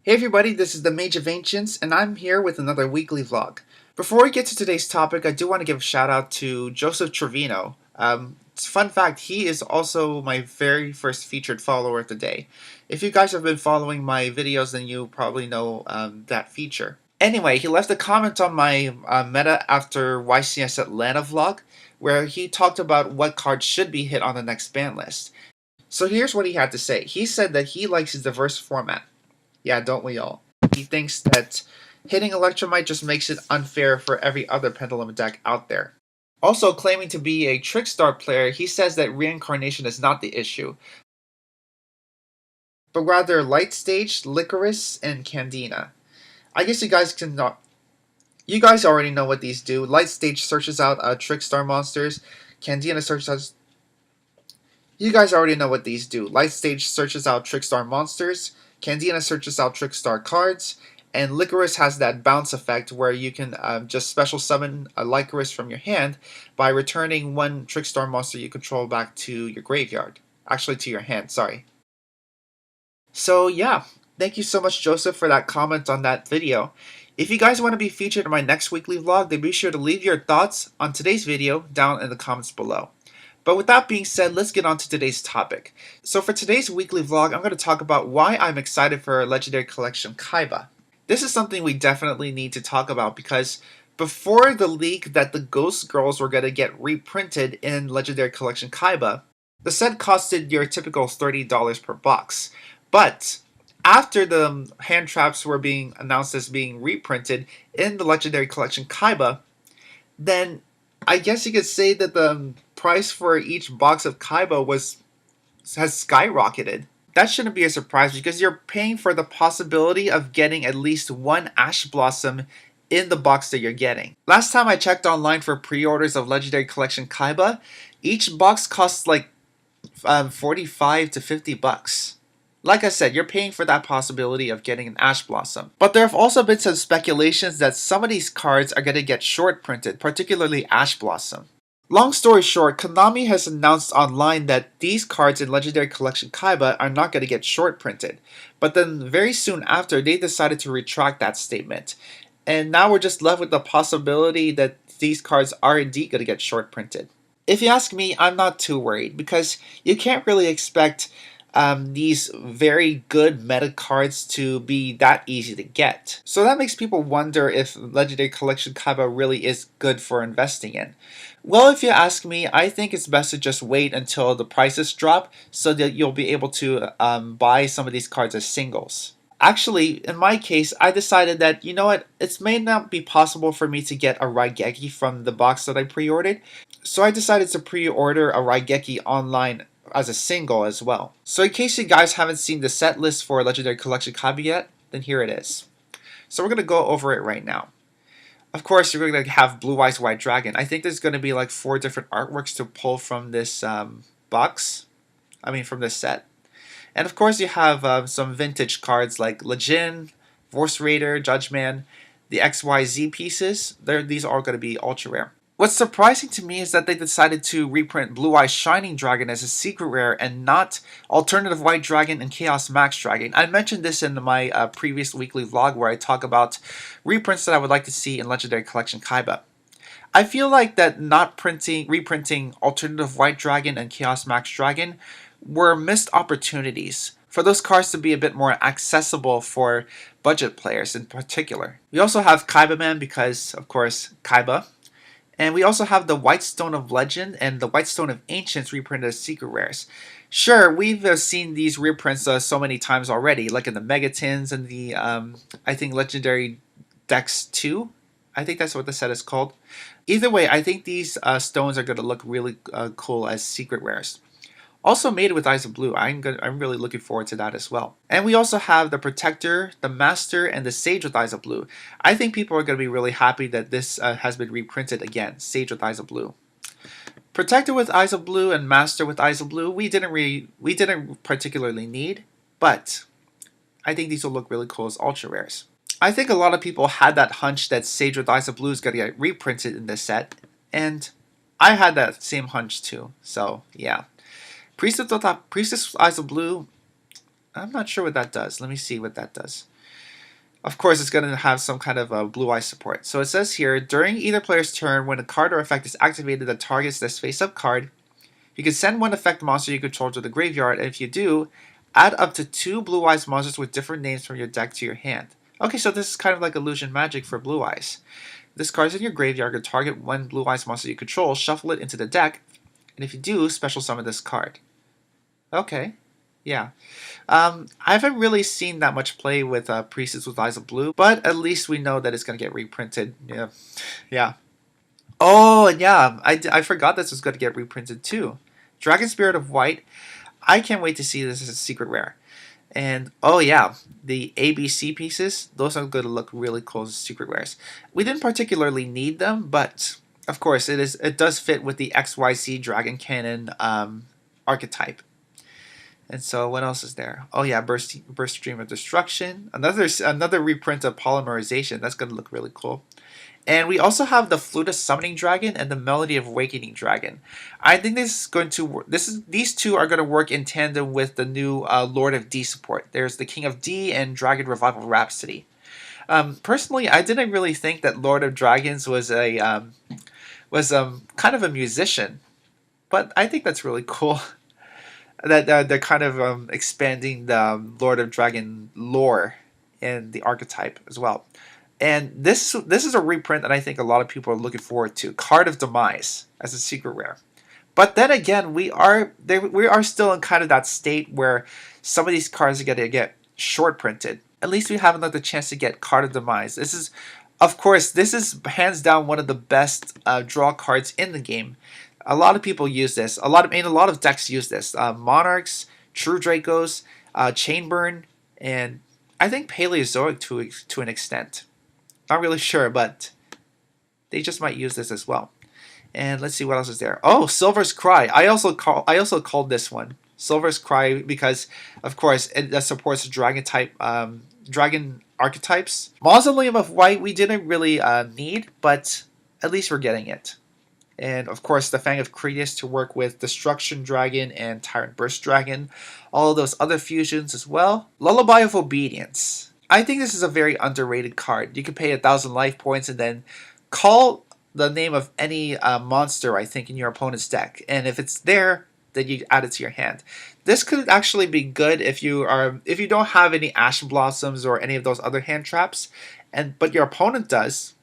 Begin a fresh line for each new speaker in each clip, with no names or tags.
Hey everybody, this is the Mage of Ancients, and I'm here with another weekly vlog. Before we get to today's topic, I do want to give a shout out to Joseph Trevino. Fun fact, he is also my very first featured follower of the day. If you guys have been following my videos, then you probably know that feature. Anyway, he left a comment on my Meta After YCS Atlanta vlog, where he talked about what cards should be hit on the next ban list. So here's what he had to say. He said that he likes his diverse format. Yeah, don't we all? He thinks that hitting Electromite just makes it unfair for every other Pendulum deck out there. Also claiming to be a Trickstar player, he says that reincarnation is not the issue, but rather Light Stage, Licorice, and Candina. I guess you guys can not. You guys already know what these do. Light Stage searches out Trickstar monsters. Candina searches out. You guys already know what these do. Light Stage searches out Trickstar monsters. Candina searches out Trickstar cards, and Licorice has that bounce effect where you can just special summon a Licorice from your hand by returning one Trickstar monster you control back to your graveyard. Actually, to your hand, sorry. So yeah, thank you so much, Joseph, for that comment on that video. If you guys want to be featured in my next weekly vlog, then be sure to leave your thoughts on today's video down in the comments below. But with that being said, let's get on to today's topic. So for today's weekly vlog, I'm going to talk about why I'm excited for Legendary Collection Kaiba. This is something we definitely need to talk about because before the leak that the Ghost Girls were going to get reprinted in Legendary Collection Kaiba, the set costed your typical $30 per box. But after the hand traps were being announced as being reprinted in the Legendary Collection Kaiba, then I guess you could say that the price for each box of Kaiba has skyrocketed. That shouldn't be a surprise because you're paying for the possibility of getting at least one Ash Blossom in the box that you're getting. Last time I checked online for pre-orders of Legendary Collection Kaiba, each box costs like 45 to 50 bucks. Like I said, you're paying for that possibility of getting an Ash Blossom. But there have also been some speculations that some of these cards are going to get short printed, particularly Ash Blossom. Long story short, Konami has announced online that these cards in Legendary Collection Kaiba are not going to get short printed. But then very soon after, they decided to retract that statement. And now we're just left with the possibility that these cards are indeed going to get short printed. If you ask me, I'm not too worried because you can't really expect these very good meta cards to be that easy to get. So that makes people wonder if Legendary Collection Kaiba really is good for investing in. Well, if you ask me, I think it's best to just wait until the prices drop so that you'll be able to buy some of these cards as singles. Actually, in my case, I decided that, you know what, it may not be possible for me to get a Raigeki from the box that I pre-ordered, so I decided to pre-order a Raigeki online as a single as well. So in case you guys haven't seen the set list for Legendary Collection Kaiba yet, then here it is. So we're going to go over it right now. Of course, you're going to have Blue Eyes White Dragon. I think there's going to be like 4 different artworks to pull from this from this set. And of course you have some vintage cards like Legion, Force Raider, Judgeman, the XYZ pieces. These are all going to be ultra rare. What's surprising to me is that they decided to reprint Blue Eyes Shining Dragon as a secret rare and not Alternative White Dragon and Chaos Max Dragon. I mentioned this in my previous weekly vlog where I talk about reprints that I would like to see in Legendary Collection Kaiba. I feel like that not reprinting Alternative White Dragon and Chaos Max Dragon were missed opportunities for those cards to be a bit more accessible for budget players in particular. We also have Kaiba Man because, of course, Kaiba. And we also have the White Stone of Legend and the White Stone of Ancients reprinted as secret rares. Sure, we've seen these reprints so many times already, like in the Megatins and the, I think, Legendary Dex 2. I think that's what the set is called. Either way, I think these stones are going to look really cool as secret rares. Also made with Eyes of Blue. I'm really looking forward to that as well. And we also have the Protector, the Master, and the Sage with Eyes of Blue. I think people are going to be really happy that this has been reprinted again. Sage with Eyes of Blue. Protector with Eyes of Blue and Master with Eyes of Blue, we didn't particularly need, but I think these will look really cool as ultra rares. I think a lot of people had that hunch that Sage with Eyes of Blue is going to get reprinted in this set, and I had that same hunch too. So yeah. Priestess with Eyes of Blue, I'm not sure what that does. Let me see what that does. Of course, it's going to have some kind of blue eye support. So it says here, during either player's turn, when a card or effect is activated that targets this face-up card, you can send one effect monster you control to the graveyard, and if you do, add up to 2 blue eyes monsters with different names from your deck to your hand. Okay, so this is kind of like illusion magic for blue eyes. This card is in your graveyard, you can target one blue eyes monster you control, shuffle it into the deck, and if you do, special summon this card. Okay, yeah. I haven't really seen that much play with Priestess with Eyes of Blue, but at least we know that it's going to get reprinted. Yeah. Yeah. Oh, and yeah, I forgot this was going to get reprinted too. Dragon Spirit of White. I can't wait to see this as a secret rare. And oh yeah, the ABC pieces, those are going to look really cool as secret rares. We didn't particularly need them, but of course it does fit with the XYZ Dragon Cannon archetype. And so what else is there? Oh yeah, burst Stream of Destruction. Another reprint of Polymerization. That's going to look really cool. And we also have the Flutist Summoning Dragon and the Melody of Awakening Dragon. I think this is going to these two are going to work in tandem with the new Lord of D support. There's the King of D and Dragon Revival Rhapsody. Personally, I didn't really think that Lord of Dragons was a kind of a musician, but I think that's really cool. That they're kind of expanding the Lord of Dragon lore and the archetype as well. And this is a reprint that I think a lot of people are looking forward to. Card of Demise as a secret rare. But then again, we are still in kind of that state where some of these cards are going to get short printed. At least we have another chance to get Card of Demise. This is, of course, this is hands down one of the best draw cards in the game. A lot of people use this. A lot of decks use this. Monarchs, True Dracos, Chainburn, and I think Paleozoic to an extent. Not really sure, but they just might use this as well. And let's see what else is there. Oh, Silver's Cry. I also called this one Silver's Cry because, of course, it supports dragon archetypes. Mausoleum of White we didn't really need, but at least we're getting it. And of course, the Fang of Cretius to work with Destruction Dragon and Tyrant Burst Dragon. All of those other fusions as well. Lullaby of Obedience. I think this is a very underrated card. You can pay 1,000 life points and then call the name of any monster, I think, in your opponent's deck. And if it's there, then you add it to your hand. This could actually be good if you don't have any Ashen Blossoms or any of those other hand traps, but your opponent does.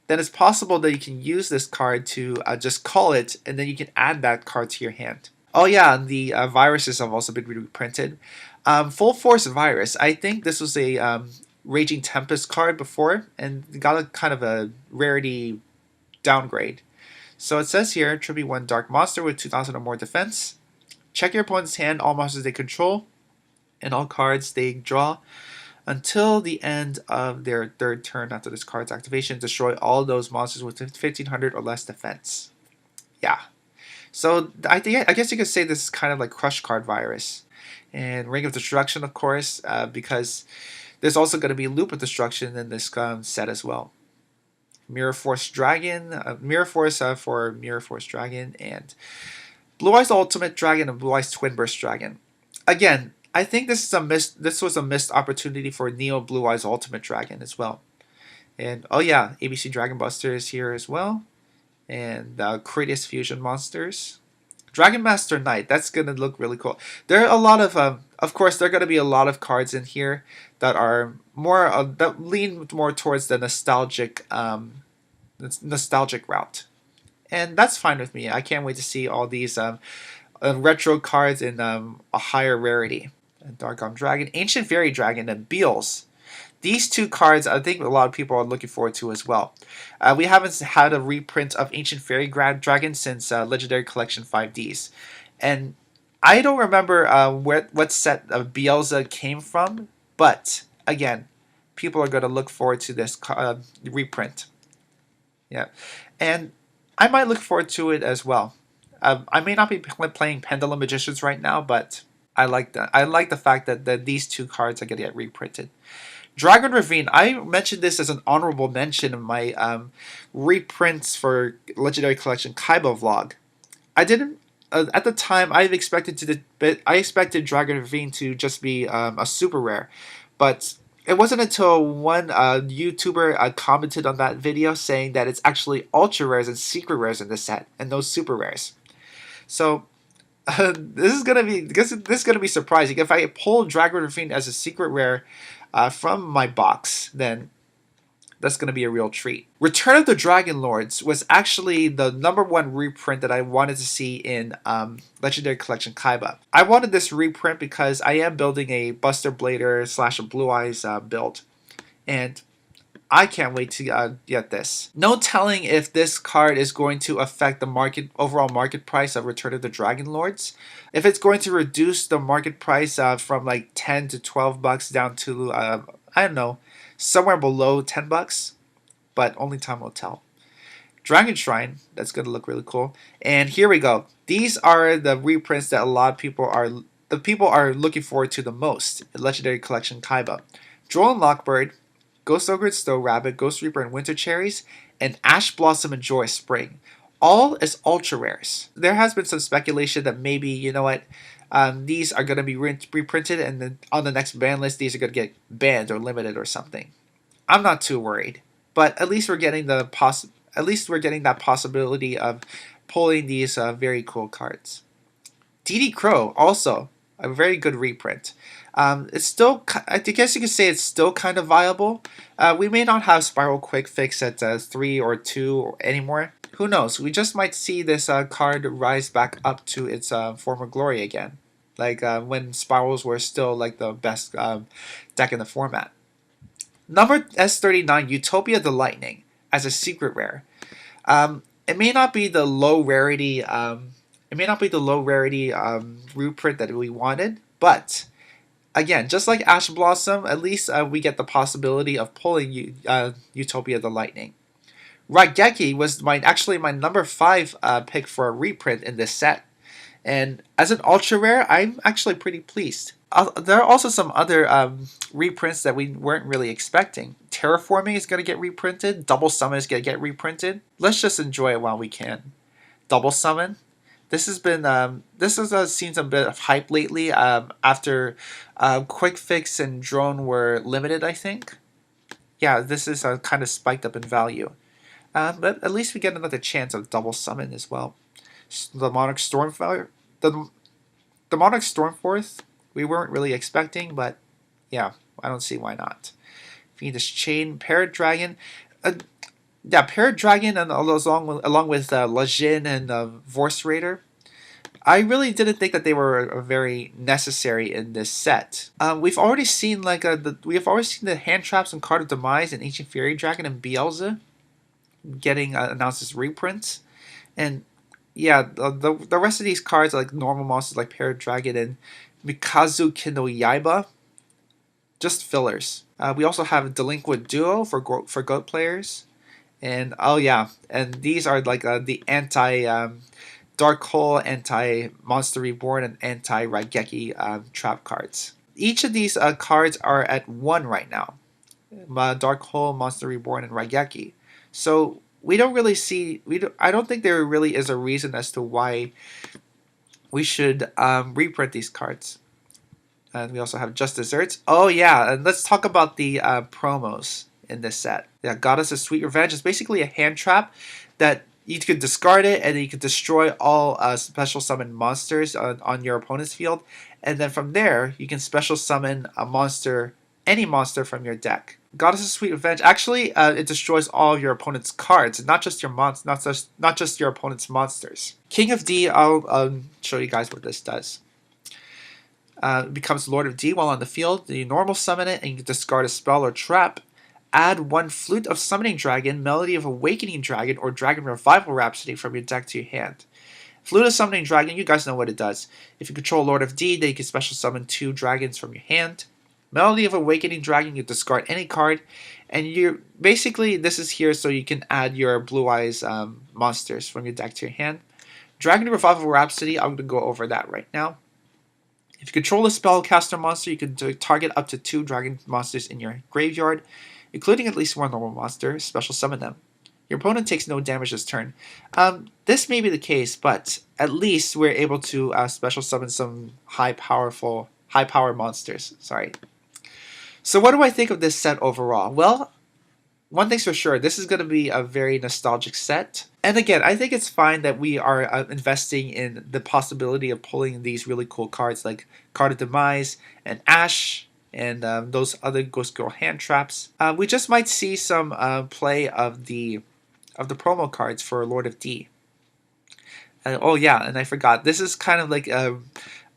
Then it's possible that you can use this card to just call it, and then you can add that card to your hand. Oh yeah, and the viruses have also been reprinted. Full Force Virus. I think this was a Raging Tempest card before, and got a kind of a rarity downgrade. So it says here, tribute 1 Dark Monster with 2,000 or more defense. Check your opponent's hand, all monsters they control, and all cards they draw. Until the end of their third turn after this card's activation, destroy all those monsters with 1,500 or less defense. Yeah. So I guess you could say this is kind of like Crush Card Virus. And Ring of Destruction, of course, because there's also going to be Loop of Destruction in this set as well. Mirror Force Dragon, Mirror Force for Mirror Force Dragon, and Blue Eyes Ultimate Dragon and Blue Eyes Twin Burst Dragon. Again, I think this was a missed opportunity for Neal Blue Eyes Ultimate Dragon as well. And oh yeah, ABC Dragon Buster is here as well. And Cretius Fusion Monsters. Dragon Master Knight, that's going to look really cool. There are a lot of course, there are going to be a lot of cards in here that are more, that lean more towards the nostalgic route. And that's fine with me. I can't wait to see all these retro cards in a higher rarity. Dark Arm Dragon, Ancient Fairy Dragon, and Beals. These two cards I think a lot of people are looking forward to as well. We haven't had a reprint of Ancient Fairy Dragon since Legendary Collection 5Ds. And I don't remember what set of Beelza came from, but again, people are going to look forward to this reprint. Yeah, and I might look forward to it as well. I may not be playing Pendulum Magicians right now, but I like that. I like the fact that these two cards are going to get reprinted. Dragon Ravine. I mentioned this as an honorable mention in my reprints for Legendary Collection Kaiba vlog. I didn't at the time. I expected Dragon Ravine to just be a super rare, but It wasn't until one YouTuber commented on that video saying that it's actually ultra rares and secret rares in the set, and no super rares. So this is gonna be surprising. If I pull Dragon Fiend as a secret rare from my box, then that's going to be a real treat. Return of the Dragon Lords was actually the #1 reprint that I wanted to see in Legendary Collection Kaiba. I wanted this reprint because I am building a Buster Blader / Blue Eyes build, and I can't wait to get this. No telling if this card is going to affect the overall market price of Return of the Dragon Lords. If it's going to reduce the market price from like 10 to 12 bucks down to I don't know, somewhere below 10 bucks, but only time will tell. Dragon Shrine, that's going to look really cool. And here we go. These are the reprints that a lot of people are looking forward to the most in Legendary Collection Kaiba. Droll and Lockbird, Ghost Ogre and Snow Rabbit, Ghost Reaper and Winter Cherries, and Ash Blossom and Joy Spring. All as ultra rares. There has been some speculation that maybe, you know what, these are going to be reprinted, and then on the next ban list, these are going to get banned or limited or something. I'm not too worried, but at least we're getting that possibility of pulling these very cool cards. DD Crow, also a very good reprint. It's still, I guess you could say it's still kind of viable. We may not have Spiral Quick Fix at 3 or 2 anymore. Who knows? We just might see this card rise back up to its former glory again. Like when Spirals were still like the best deck in the format. Number S39, Utopia the Lightning, as a secret rare. It may not be the low rarity. Reprint that we wanted, but again, just like Ash Blossom, at least we get the possibility of pulling Utopia the Lightning. Raigeki was actually my number 5 pick for a reprint in this set. And as an ultra rare, I'm actually pretty pleased. There are also some other reprints that we weren't really expecting. Terraforming is going to get reprinted. Double Summon is going to get reprinted. Let's just enjoy it while we can. Double Summon. This has seen some bit of hype lately after Quick Fix and Drone were limited, I think. Yeah, this is kind of spiked up in value. But at least we get another chance of Double Summon as well. The Monarch Stormfire, the Monarch Stormforth, we weren't really expecting, but yeah, I don't see why not. Fiendish Chain, Parrot Dragon, Parrot Dragon, and along with Lejin and Vorse Raider. I really didn't think that they were very necessary in this set. We've already seen the Hand Traps and Card of Demise and Ancient Fury Dragon and Beelze getting announced as reprints, and yeah, the rest of these cards are like normal monsters like Parrot Dragon and Mikazu Kino Yaiba, just fillers. We also have Delinquent Duo for GOAT players, and oh yeah, and these are like the anti Dark Hole, anti Monster Reborn, and anti Raigeki trap cards. Each of these cards are at 1 right now. Dark Hole, Monster Reborn, and Raigeki. So we don't really see. I don't think there really is a reason as to why we should reprint these cards. And we also have Just Desserts. Oh yeah, and let's talk about the promos in this set. Yeah, Goddess of Sweet Revenge is basically a hand trap that you could discard it, and then you could destroy all special summon monsters on your opponent's field, and then from there you can special summon a monster, any monster from your deck. Goddess of Sweet Revenge, actually, it destroys all of your opponent's cards, not just your not just your opponent's monsters. King of D, I'll show you guys what this does. It becomes Lord of D while on the field. You normal summon it, and you can discard a spell or trap. Add 1 Flute of Summoning Dragon, Melody of Awakening Dragon, or Dragon Revival Rhapsody from your deck to your hand. Flute of Summoning Dragon, you guys know what it does. If you control Lord of D, then you can special summon 2 dragons from your hand. Melody of Awakening Dragon, you discard any card, and you're basically, this is here so you can add your Blue Eyes monsters from your deck to your hand. Dragon Revival Rhapsody, I'm going to go over that right now. If you control a spellcaster monster, you can target up to 2 dragon monsters in your graveyard, including at least 1 normal monster, special summon them. Your opponent takes no damage this turn. This may be the case, but at least we're able to special summon some high power monsters. Sorry. So what do I think of this set overall? Well, one thing's for sure, this is going to be a very nostalgic set. And again, I think it's fine that we are investing in the possibility of pulling these really cool cards like Card of Demise and Ash and those other Ghost Girl hand traps. We just might see some play of the promo cards for Lord of D. Oh yeah, and I forgot. This is kind of like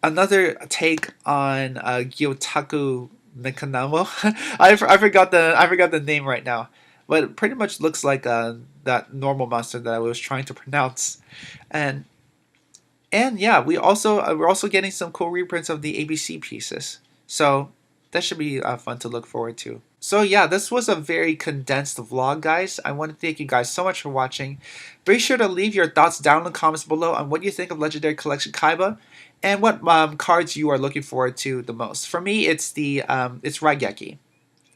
another take on Gyotaku Mekanamo. I forgot the name right now, but it pretty much looks like that normal monster that I was trying to pronounce, and yeah, we're also getting some cool reprints of the ABC pieces. So that should be fun to look forward to. So yeah, this was a very condensed vlog, guys. I want to thank you guys so much for watching. Be sure to leave your thoughts down in the comments below on what you think of Legendary Collection Kaiba and what cards you are looking forward to the most. For me, it's it's Raigeki.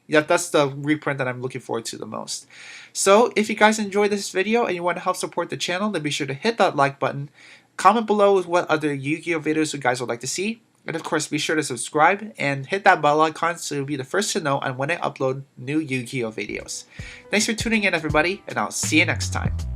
Yeah, that's the reprint that I'm looking forward to the most. So if you guys enjoyed this video and you want to help support the channel, then be sure to hit that like button. Comment below with what other Yu-Gi-Oh videos you guys would like to see. And of course, be sure to subscribe and hit that bell icon so you'll be the first to know on when I upload new Yu-Gi-Oh videos. Thanks for tuning in, everybody, and I'll see you next time.